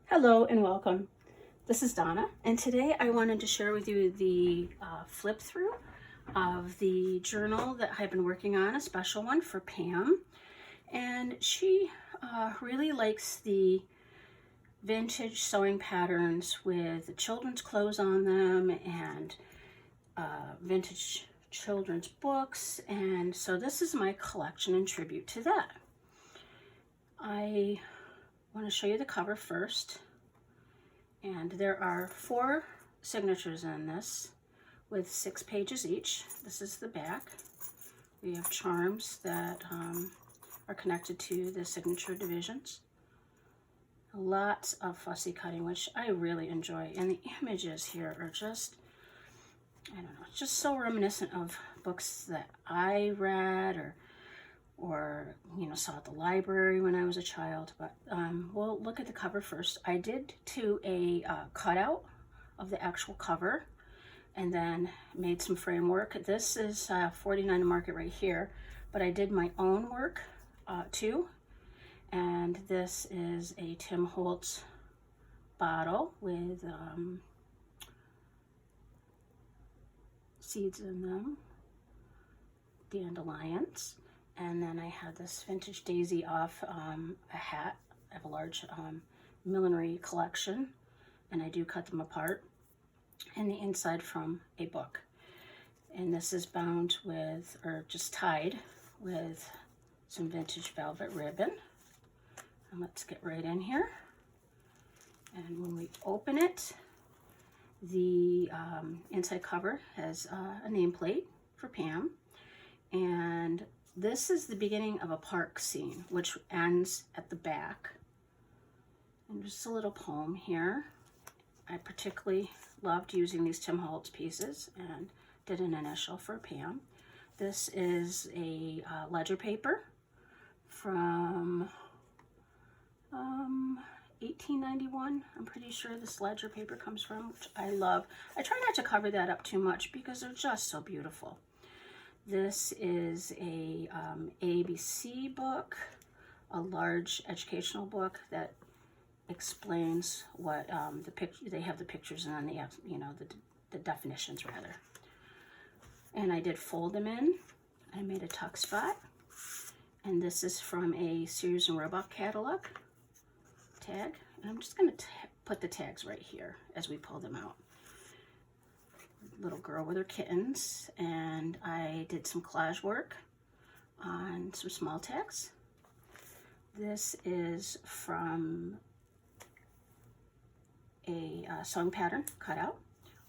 Hello and welcome. This is Donna, and today I wanted to share with you the flip through of the journal that I've been working on, a special one for Pam. And she really likes the vintage sewing patterns with children's clothes on them and vintage children's books. And so this is my collection in tribute to that. I want to show you the cover first. And there are 4 signatures in this with 6 pages each. This is the back. We have charms that are connected to the signature divisions. Lots of fussy cutting, which I really enjoy. And the images here are just, I don't know, just so reminiscent of books that I read or saw at the library when I was a child. But we'll look at the cover first. I did a cutout of the actual cover and then made some framework. This is $49 to market right here, but I did my own work too. And this is a Tim Holtz bottle with seeds in them, dandelions. And then I have this vintage daisy off a hat. I have a large millinery collection, and I do cut them apart. And the inside from a book. And this is bound with, or just tied with, some vintage velvet ribbon. And let's get right in here. And when we open it, the inside cover has a nameplate for Pam. And this is the beginning of a park scene, which ends at the back. And just a little poem here. I particularly loved using these Tim Holtz pieces and did an initial for Pam. This is a ledger paper from 1891. I'm pretty sure this ledger paper comes from, which I love. I try not to cover that up too much because they're just so beautiful. This is a ABC book, a large educational book that explains what the picture. They have the pictures and then they have the definitions rather. And I did fold them in. I made a tuck spot, and this is from a Sears and Roebuck catalog tag. And I'm just going to put the tags right here as we pull them out. Little girl with her kittens, and I did some collage work on some small tags. This is from a sewing pattern cutout,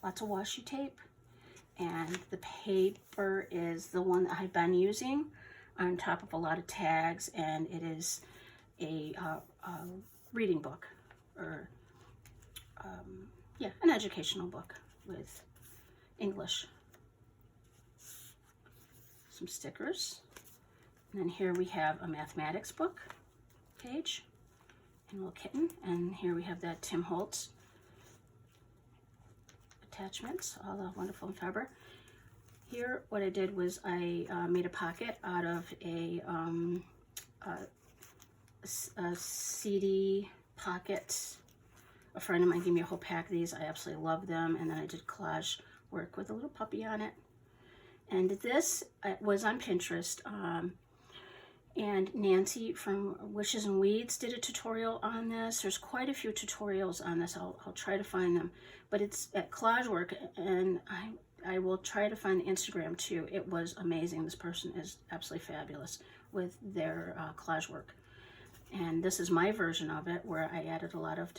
lots of washi tape, and the paper is the one that I've been using on top of a lot of tags, and it is a reading book, or an educational book with English. Some stickers. And then here we have a mathematics book page and a little kitten. And here we have that Tim Holtz attachments, all the wonderful fiber. Here what I did was I made a pocket out of a CD pocket. A friend of mine gave me a whole pack of these. I absolutely love them. And then I did collage work with a little puppy on it. And this was on Pinterest. And Nancy from Wishes and Weeds did a tutorial on this. There's quite a few tutorials on this. I'll try to find them. But it's at Collage Work, and I will try to find the Instagram too. It was amazing. This person is absolutely fabulous with their collage work. And this is my version of it, where I added a lot of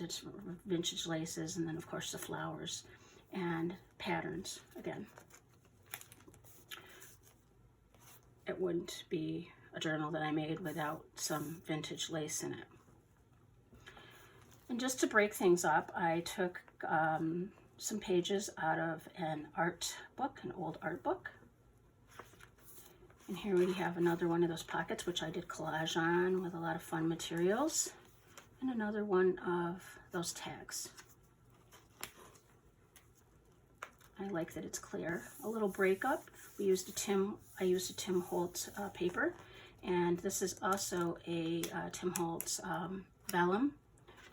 vintage laces, and then of course the flowers and patterns again. It wouldn't be a journal that I made without some vintage lace in it. And just to break things up, I took some pages out of an art book, an old art book. And here we have another one of those pockets, which I did collage on with a lot of fun materials. And another one of those tags. I like that it's clear. A little breakup. I used a Tim Holtz paper, and this is also a Tim Holtz vellum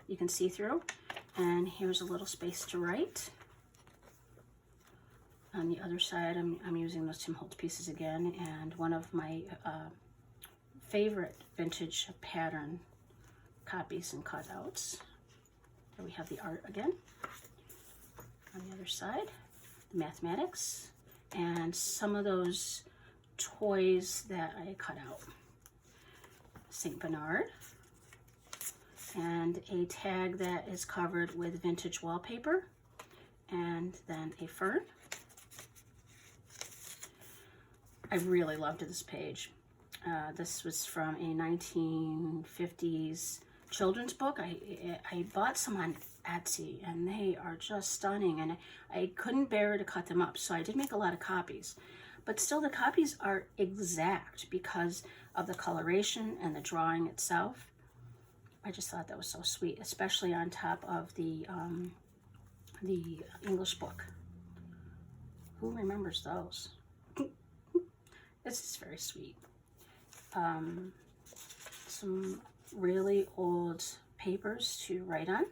you can see through. And here's a little space to write. On the other side, I'm using those Tim Holtz pieces again, and one of my favorite vintage pattern copies and cutouts. There we have the art again. On the other side, the mathematics, and some of those toys that I cut out. St. Bernard, and a tag that is covered with vintage wallpaper, and then a fern. I really loved this page. This was from a 1950s children's book. I bought some on Etsy, and they are just stunning, and I couldn't bear to cut them up, so I did make a lot of copies. But still, the copies are exact because of the coloration and the drawing itself. I just thought that was so sweet, especially on top of the English book. Who remembers those? This is very sweet. Some really old papers to write on.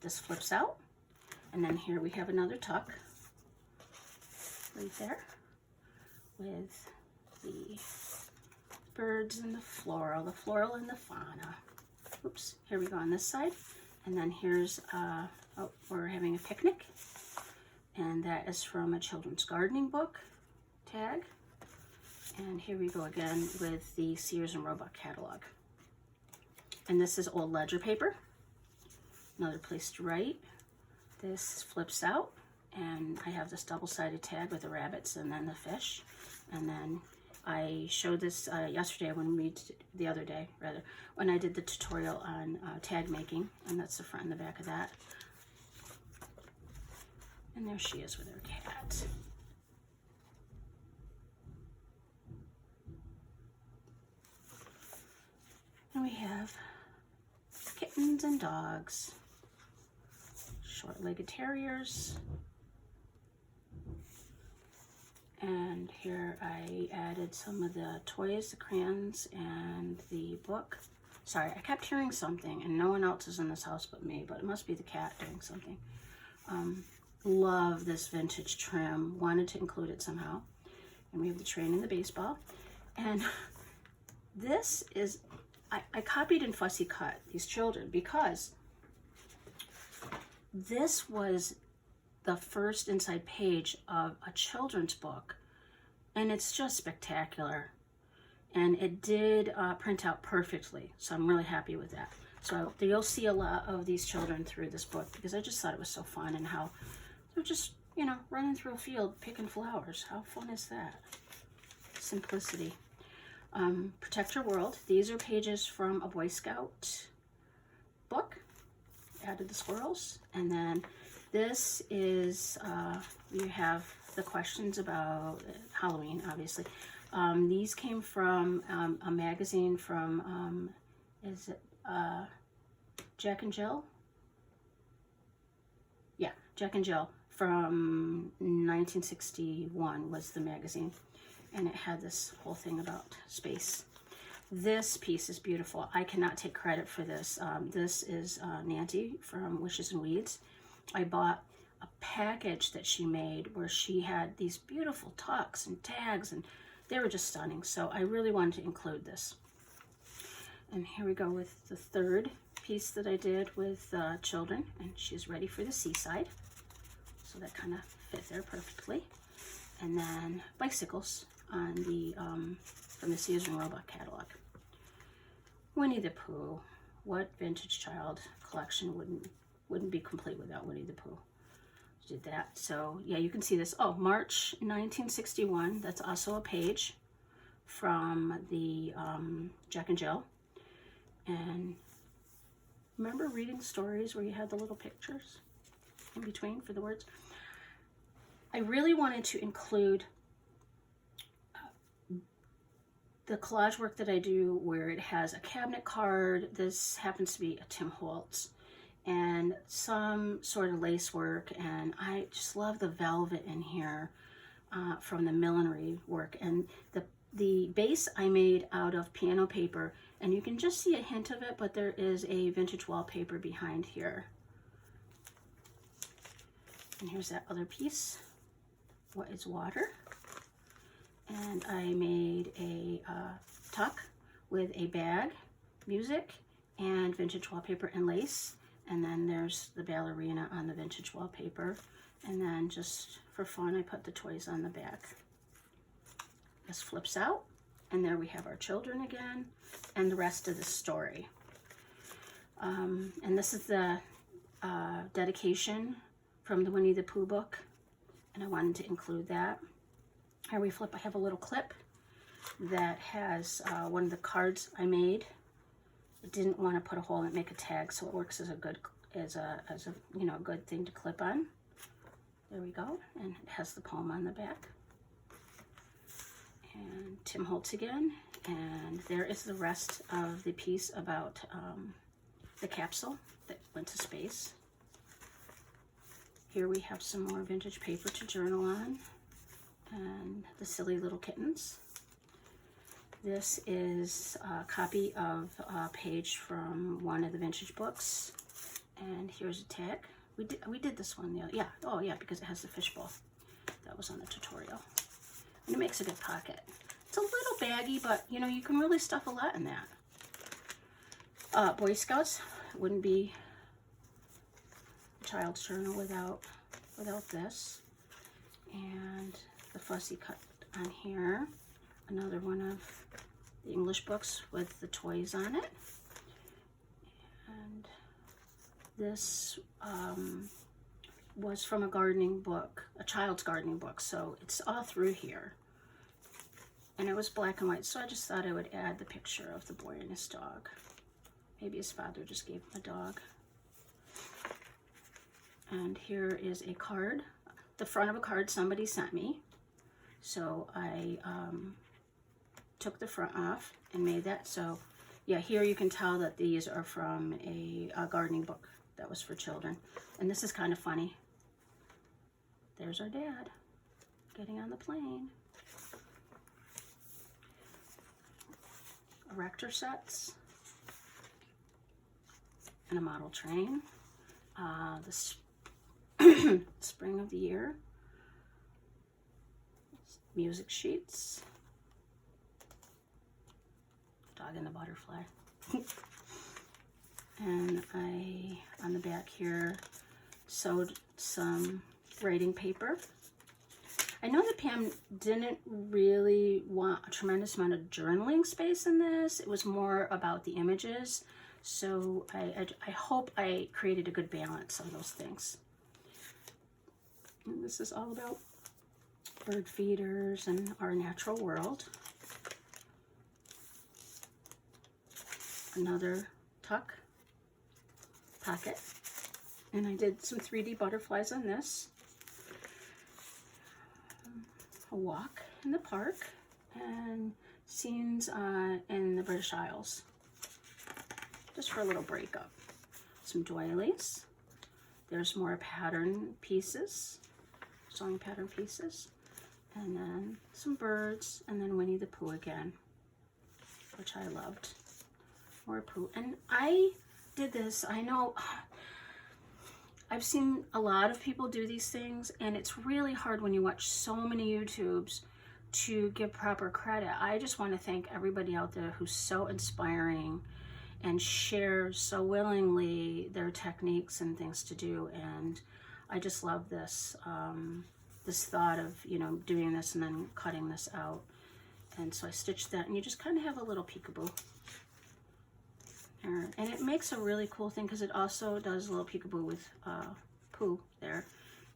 This flips out. And then here we have another tuck right there with the birds and the floral and the fauna. Oops, here we go on this side. And then here's, oh, we're having a picnic. And that is from a children's gardening book tag. And here we go again with the Sears and Roebuck catalog. And this is old ledger paper. Another place to write. This flips out, and I have this double-sided tag with the rabbits and then the fish. And then I showed this yesterday the other day, when I did the tutorial on tag making, and that's the front and the back of that. And there she is with her cat. And we have kittens and dogs, short-legged terriers. And here I added some of the toys, the crayons, and the book. Sorry, I kept hearing something, and no one else is in this house but me, but it must be the cat doing something. Love this vintage trim. Wanted to include it somehow. And we have the train and the baseball. And this is, I copied and fussy cut these children because this was the first inside page of a children's book, and it's just spectacular. And it did print out perfectly, so I'm really happy with that. So you'll see a lot of these children through this book because I just thought it was so fun, and how they're just, you know, running through a field picking flowers. How fun is that? Simplicity. Protect Your World. These are pages from a Boy Scout book. Added the squirrels. And then this is, you have the questions about Halloween, obviously. These came from a magazine from, is it Jack and Jill? Yeah, Jack and Jill from 1961 was the magazine. And it had this whole thing about space. This piece is beautiful. I cannot take credit for this. This is Nancy from Wishes and Weeds. I bought a package that she made where she had these beautiful tucks and tags, and they were just stunning. So I really wanted to include this. And here we go with the third piece that I did with children, and she's ready for the seaside. So that kind of fit there perfectly. And then bicycles on the from the Sears and Roebuck catalog. Winnie the Pooh. What vintage child collection wouldn't be complete without Winnie the Pooh? Did that. So yeah, you can see this. Oh, March 1961. That's also a page from the Jack and Jill. And remember reading stories where you had the little pictures in between for the words? I really wanted to include the collage work that I do where it has a cabinet card. This happens to be a Tim Holtz, and some sort of lace work, and I just love the velvet in here from the millinery work, and the The base I made out of piano paper, and you can just see a hint of it, but there is a vintage wallpaper behind here. And here's that other piece. What is water? And I made a tuck with a bag, music, and vintage wallpaper and lace. And then there's the ballerina on the vintage wallpaper. And then just for fun, I put the toys on the back. This flips out, and there we have our children again, and the rest of the story. And this is the dedication from the Winnie the Pooh book, and I wanted to include that. Here we flip, I have a little clip that has one of the cards I made. I didn't want to put a hole in it, make a tag, so it works as a good, you know, good thing to clip on. There we go, and it has the poem on the back. And Tim Holtz again, and there is the rest of the piece about the capsule that went to space. Here we have some more vintage paper to journal on, and the silly little kittens. This is a copy of a page from one of the vintage books, and here's a tag. We did this one the other, yeah, oh yeah, because it has the fishbowl. That was on the tutorial. And it makes a good pocket. It's a little baggy, but you know, you can really stuff a lot in that. Boy Scouts, wouldn't be a child's journal without this. And the fussy cut on here. Another one of the English books with the toys on it. And this was from a gardening book, a child's gardening book, so it's all through here. And it was black and white, so I just thought I would add the picture of the boy and his dog. Maybe his father just gave him a dog. And here is a card, the front of a card somebody sent me. So I took the front off and made that. So yeah, here you can tell that these are from a gardening book that was for children. And this is kind of funny. There's our dad getting on the plane. Erector sets and a model train. The spring of the year. Music sheets. Dog and the butterfly. And I, on the back here, sewed some writing paper. I know that Pam didn't really want a tremendous amount of journaling space in this. It was more about the images. So I hope I created a good balance of those things. And this is all about bird feeders and our natural world. Another tuck pocket. And I did some 3D butterflies on this. A walk in the park and scenes in the British Isles, just for a little breakup. Some doilies. There's more pattern pieces, sewing pattern pieces, and then some birds, and then Winnie the Pooh again, which I loved. More Pooh. And I did this, I know I've seen a lot of people do these things, and it's really hard when you watch so many YouTubes to give proper credit. I just want to thank everybody out there who's so inspiring and shares so willingly their techniques and things to do. And I just love this, this thought of, you know, doing this and then cutting this out. And so I stitched that, and you just kind of have a little peekaboo. And it makes a really cool thing because it also does a little peekaboo with Pooh there,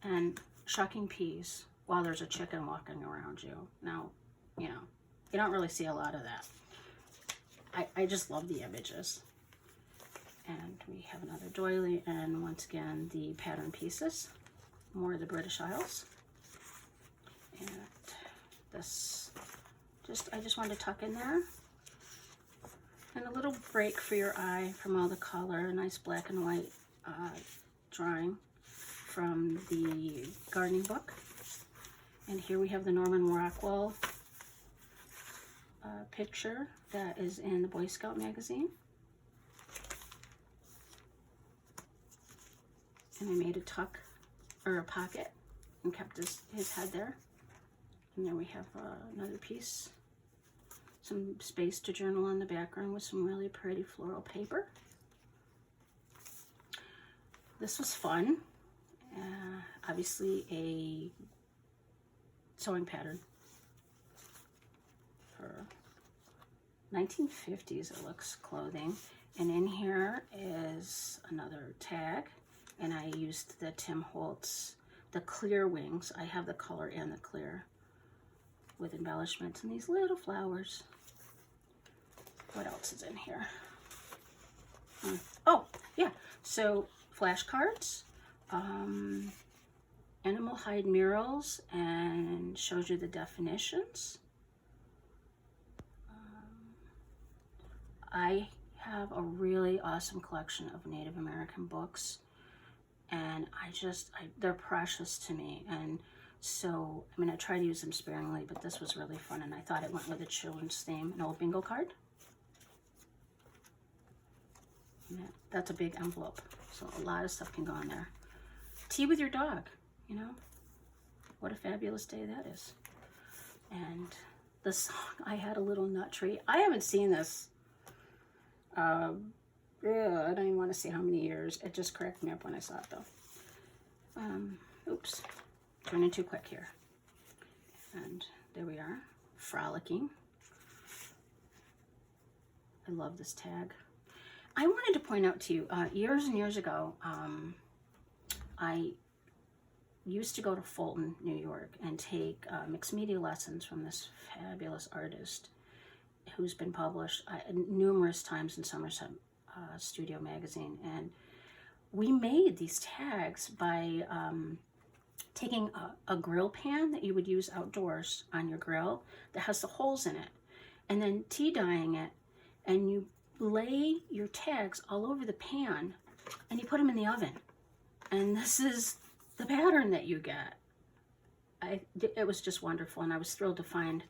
and shucking peas while there's a chicken walking around you. Now, you know, you don't really see a lot of that. I just love the images. And we have another doily, and once again the pattern pieces, more of the British Isles. And this, I just wanted to tuck in there. And a little break for your eye from all the color, a nice black and white drawing from the gardening book. And here we have the Norman Rockwell picture that is in the Boy Scout magazine. And I made a tuck or a pocket and kept his head there. And then we have another piece, some space to journal in the background with some really pretty floral paper. This was fun. Obviously a sewing pattern for 1950s, it looks, clothing. And in here is another tag, and I used the Tim Holtz, the clear wings. I have the color and the clear with embellishments and these little flowers. What else is in here? Oh, yeah, so flashcards, animal hide murals, and shows you the definitions. I have a really awesome collection of Native American books, and they're precious to me. And so, I mean, I try to use them sparingly, but this was really fun, and I thought it went with a children's theme. An old bingo card. Yeah, that's a big envelope, so a lot of stuff can go in there. Tea with your dog, you know? What a fabulous day that is. And the song, I Had a Little Nut Tree. I haven't seen this. I don't even want to see how many years. It just cracked me up when I saw it, though. Oops. Turning too quick here. And there we are. Frolicking. I love this tag. I wanted to point out to you, years and years ago, I used to go to Fulton, New York, and take mixed media lessons from this fabulous artist who's been published numerous times in Somerset Studio Magazine. And we made these tags by taking a grill pan that you would use outdoors on your grill that has the holes in it, and then tea dyeing it, and you lay your tags all over the pan, and you put them in the oven. And this is the pattern that you get. It was just wonderful, and I was thrilled to find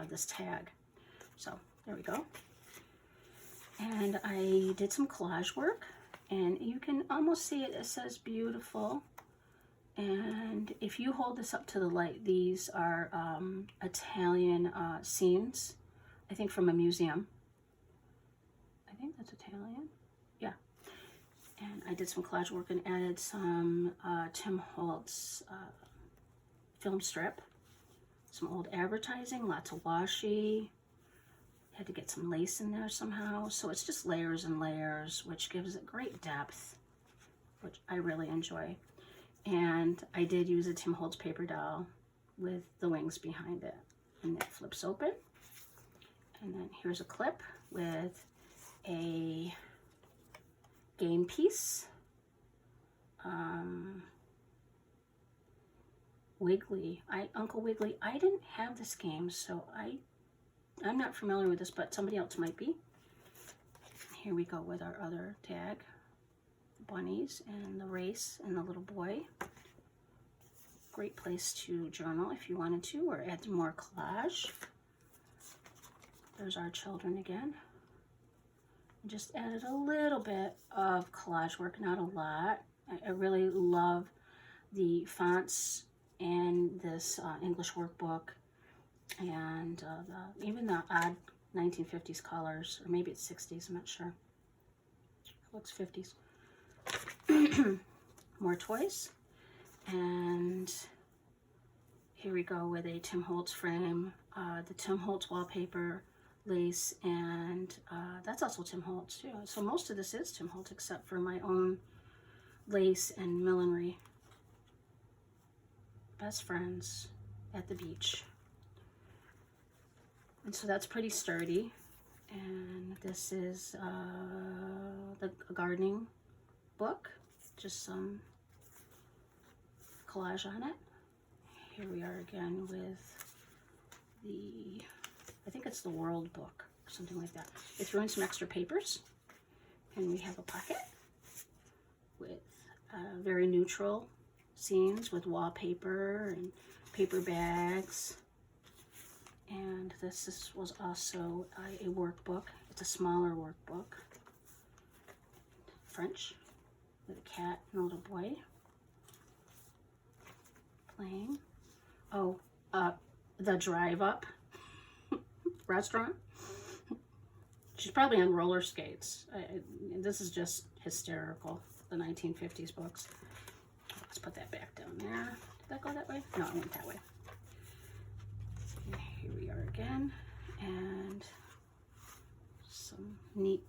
this tag. So there we go. And I did some collage work, and you can almost see it. It says beautiful. And if you hold this up to the light, these are Italian scenes, I think from a museum. I think that's Italian. Yeah. And I did some collage work and added some Tim Holtz film strip, some old advertising, lots of washi. Had to get some lace in there somehow. So it's just layers and layers, which gives it great depth, which I really enjoy. And I did use a Tim Holtz paper doll with the wings behind it. And it flips open. And then here's a clip with a game piece. Wiggly. Uncle Wiggly. I didn't have this game, so I'm not familiar with this, but somebody else might be. Here we go with our other tag. Bunnies and the race and the little boy. Great place to journal if you wanted to, or add more collage. There's our children again. Just added a little bit of collage work, not a lot. I really love the fonts in this English workbook, and even the odd 1950s colors, or maybe it's 60s, I'm not sure. It looks 50s. More toys, and here we go with a Tim Holtz frame, the Tim Holtz wallpaper, lace, and that's also Tim Holtz too. So most of this is Tim Holtz except for my own lace and millinery. Best friends at the beach. And so that's pretty sturdy. And this is the gardening book, just some collage on it. Here we are again with the, I think it's the World book or something like that. I threw in some extra papers, and we have a pocket with very neutral scenes with wallpaper and paper bags. And was also a workbook. It's a smaller workbook. French, with a cat and a little boy playing. Oh, the Drive Up restaurant. She's probably on roller skates. This is just hysterical, the 1950s books. Let's put that back down there. Did that go that way? No, it went that way. And here we are again. And some neat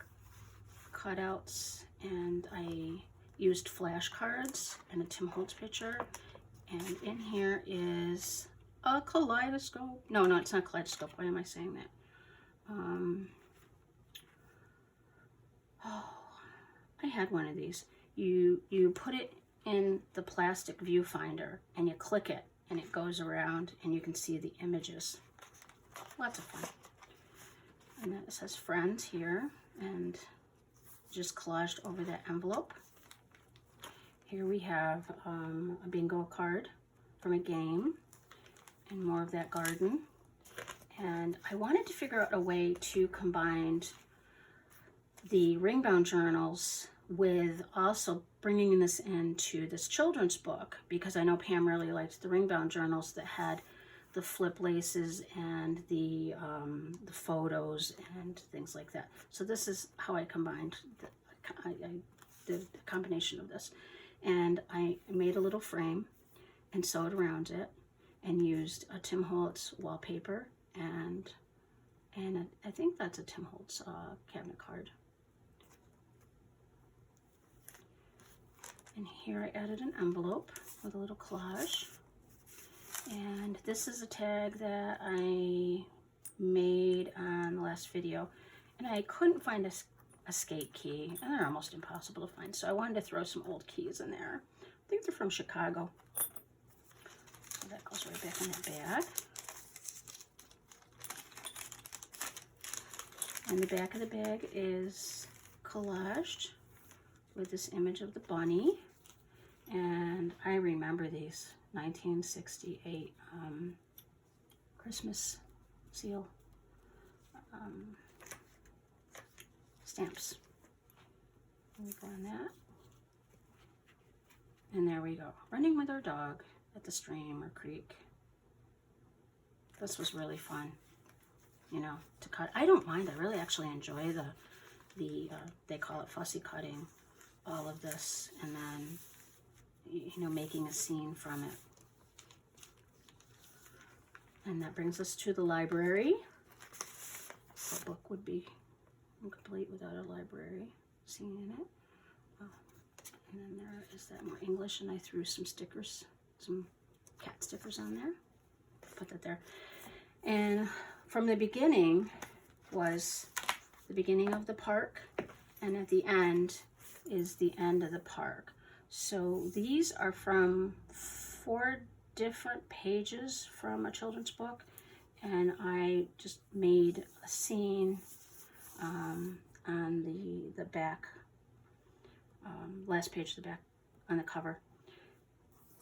cutouts. And I used flashcards and a Tim Holtz picture. And in here is a kaleidoscope. No, it's not a kaleidoscope. Why am I saying that? Oh, I had one of these. You put it in the plastic viewfinder and you click it and it goes around and you can see the images. Lots of fun. And then it says friends here and just collaged over that envelope. Here we have a bingo card from a game and more of that garden. And I wanted to figure out a way to combine the ring-bound journals with also bringing this into this children's book, because I know Pam really liked the ring-bound journals that had the flip laces and the photos and things like that. So this is how I combined the combination of this. And I made a little frame and sewed around it and used a Tim Holtz wallpaper and I think that's a Tim Holtz cabinet card. And here I added an envelope with a little collage. And this is a tag that I made on the last video. And I couldn't find a escape key, and they're almost impossible to find. So I wanted to throw some old keys in there. I think they're from Chicago. So that goes right back in that bag. And the back of the bag is collaged with this image of the bunny. And I remember these 1968 Christmas seal stamps. We go on that. And there we go. Running with our dog at the stream or creek. This was really fun, you know, to cut. I don't mind. I really actually enjoy the they call it fussy cutting, all of this, and then, you know, making a scene from it. And that brings us to the library. The book would be incomplete without a library scene in it. And then there is that more English, and I threw some stickers, some cat stickers on there. Put that there. And from the beginning was the beginning of the park, and at the end is the end of the park. So these are from 4 different pages from a children's book, and I just made a scene on the back, last page of the back on the cover.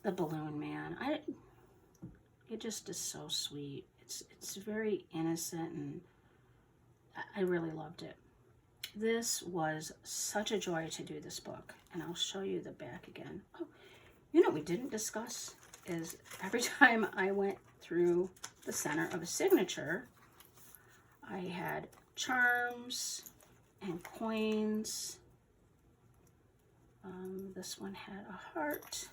The balloon man, it just is so sweet. It's very innocent, and I really loved it. This was such a joy to do this book, and I'll show you the back again. Oh, you know what we didn't discuss is every time I went through the center of a signature, I had charms and coins. This one had a heart.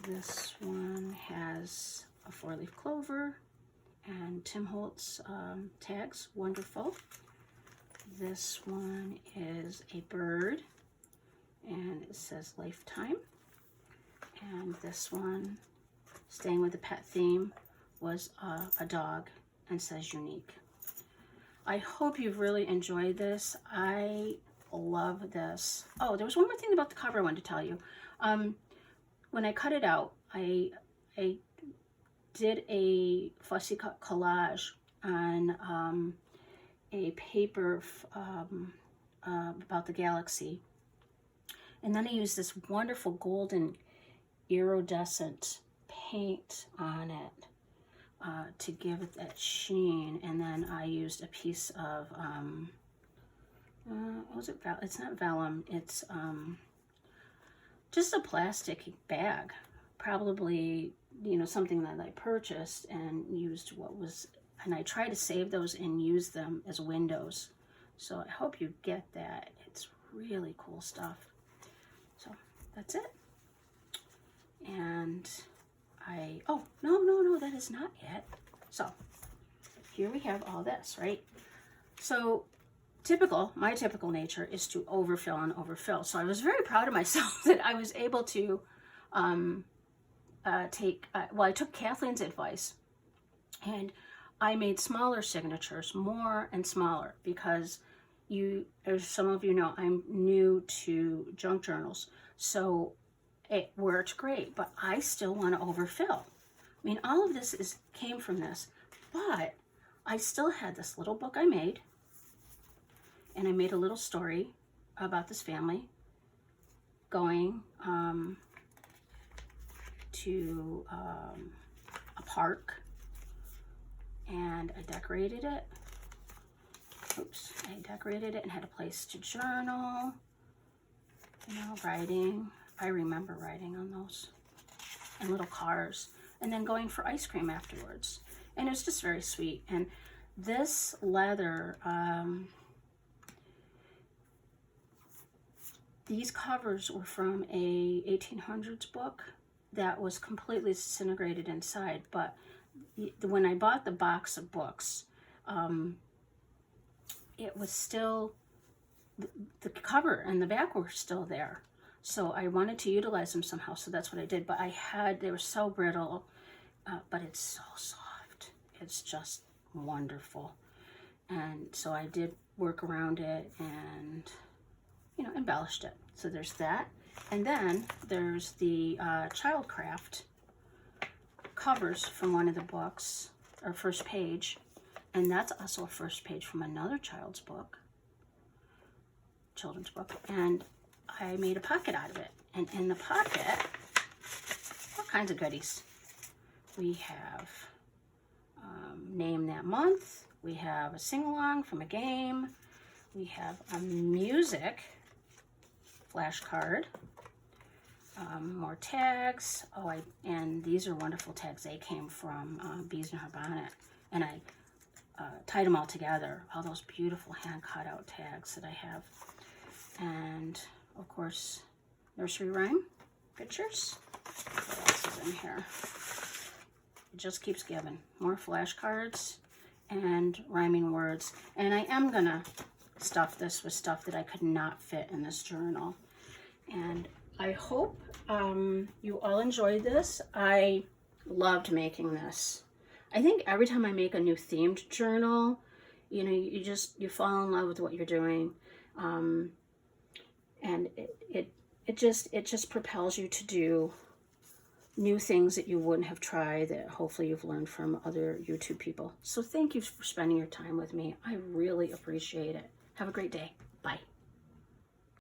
This one has a 4-leaf clover and Tim Holtz tags. Wonderful. This one is a bird, and it says Lifetime. And this one, staying with the pet theme, was a dog and says Unique. I hope you've really enjoyed this. I love this. Oh, there was one more thing about the cover I wanted to tell you. When I cut it out, I did a fussy cut collage on a paper about the galaxy. And then I used this wonderful golden iridescent paint on it to give it that sheen. And then I used a piece of, what was it? It's not vellum, it's just a plastic bag. Probably, you know, something that I purchased and used and I try to save those and use them as windows. So I hope you get that. It's really cool stuff. So that's it. And oh, no, that is not yet. So here we have all this, right? So my typical nature is to overfill and overfill. So I was very proud of myself that I was able to I took Kathleen's advice and I made smaller signatures, more and smaller, because as some of you know, I'm new to junk journals. So it worked great, but I still want to overfill. I mean, all of this came from this, but I still had this little book I made, and I made a little story about this family going to a park, and I decorated it. Oops, I decorated it and had a place to journal, you know, writing. I remember writing on those, and little cars, and then going for ice cream afterwards. And it was just very sweet. And this leather, these covers were from a 1800s book that was completely disintegrated inside. But when I bought the box of books, it was still, the cover and the back were still there. So I wanted to utilize them somehow, so that's what I did. But they were so brittle, but it's so soft. It's just wonderful. And so I did work around it and, you know, embellished it. So there's that. And then there's the Childcraft covers from one of the books, or first page. And that's also a first page from another children's book. And I made a pocket out of it. And in the pocket, all kinds of goodies. We have Name That Month. We have a sing-along from a game. We have a music flashcard. More tags. And these are wonderful tags. They came from Bees in Her Bonnet. And I tied them all together. All those beautiful hand cut out tags that I have. And of course, nursery rhyme pictures. What else is in here? It just keeps giving. More flashcards and rhyming words. And I am gonna stuff this with stuff that I could not fit in this journal. And I hope you all enjoyed this. I loved making this. I think every time I make a new themed journal, you know, you fall in love with what you're doing. And it just propels you to do new things that you wouldn't have tried, that hopefully you've learned from other YouTube people. So thank you for spending your time with me. I really appreciate it. Have a great day. Bye.